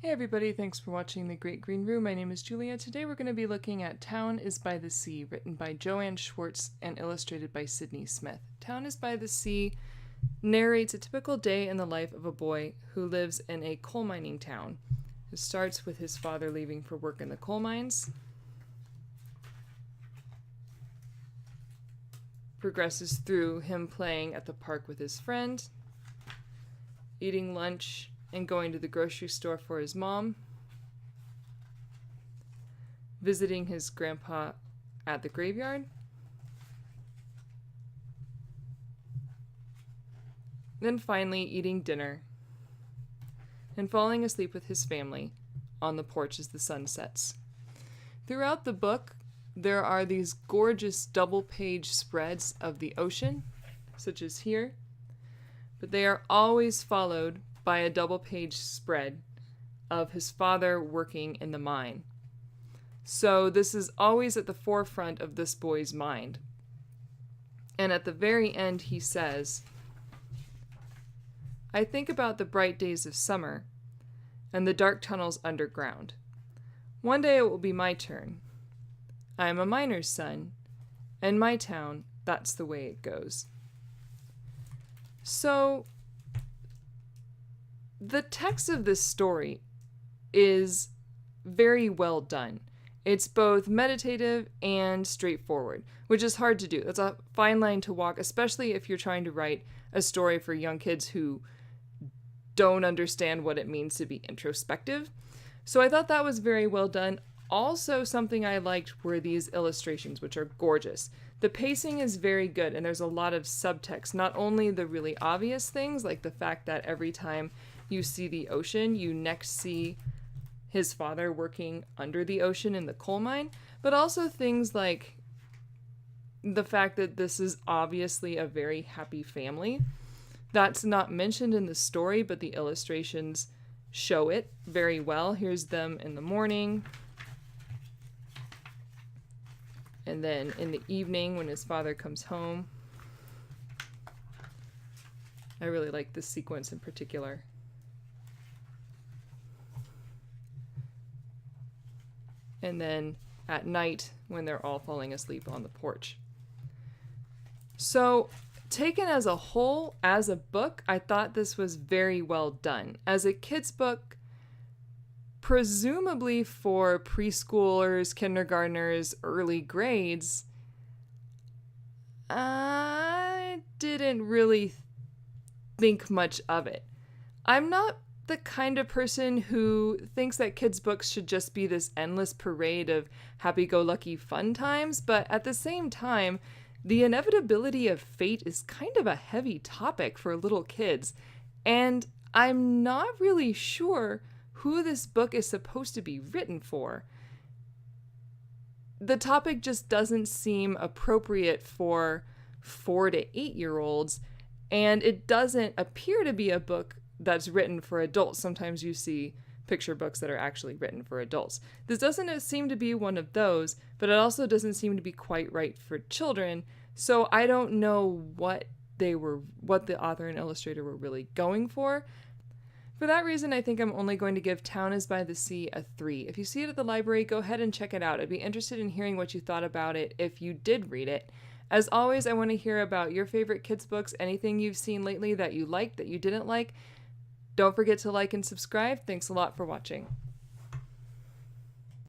Hey everybody, thanks for watching The Great Green Room. My name is Julia. Today we're going to be looking at Town is by the Sea, written by Joanne Schwartz and illustrated by Sydney Smith. Town is by the Sea narrates a typical day in the life of a boy who lives in a coal mining town. It starts with his father leaving for work in the coal mines, progresses through him playing at the park with his friend, eating lunch, and going to the grocery store for his mom, visiting his grandpa at the graveyard, then finally eating dinner and falling asleep with his family on the porch as the sun sets. Throughout the book, there are these gorgeous double-page spreads of the ocean, such as here, but they are always followed by a double-page spread of his father working in the mine. So this is always at the forefront of this boy's mind. And at the very end he says, "I think about the bright days of summer and the dark tunnels underground. One day it will be my turn. I am a miner's son, and my town, that's the way it goes." So the text of this story is very well done. It's both meditative and straightforward, which is hard to do. That's a fine line to walk, especially if you're trying to write a story for young kids who don't understand what it means to be introspective. So I thought that was very well done. Also, something I liked were these illustrations, which are gorgeous. The pacing is very good, and there's a lot of subtext, not only the really obvious things, like the fact that every time you see the ocean, you next see his father working under the ocean in the coal mine, but also things like the fact that this is obviously a very happy family. That's not mentioned in the story, but the illustrations show it very well. Here's them in the morning, and then in the evening when his father comes home. I really like this sequence in particular. And then at night when they're all falling asleep on the porch. So, taken as a whole, as a book, I thought this was very well done. As a kid's book, presumably for preschoolers, kindergartners, early grades, I didn't really think much of it. I'm not the kind of person who thinks that kids' books should just be this endless parade of happy-go-lucky fun times, but at the same time, the inevitability of fate is kind of a heavy topic for little kids, and I'm not really sure who this book is supposed to be written for. The topic just doesn't seem appropriate for 4 to 8-year-olds, and it doesn't appear to be a book that's written for adults. Sometimes you see picture books that are actually written for adults. This doesn't seem to be one of those, but it also doesn't seem to be quite right for children. So I don't know what the author and illustrator were really going for. For that reason, I think I'm only going to give Town is by the Sea a 3. If you see it at the library, go ahead and check it out. I'd be interested in hearing what you thought about it if you did read it. As always, I want to hear about your favorite kids' books, anything you've seen lately that you liked, that you didn't like. Don't forget to like and subscribe. Thanks a lot for watching.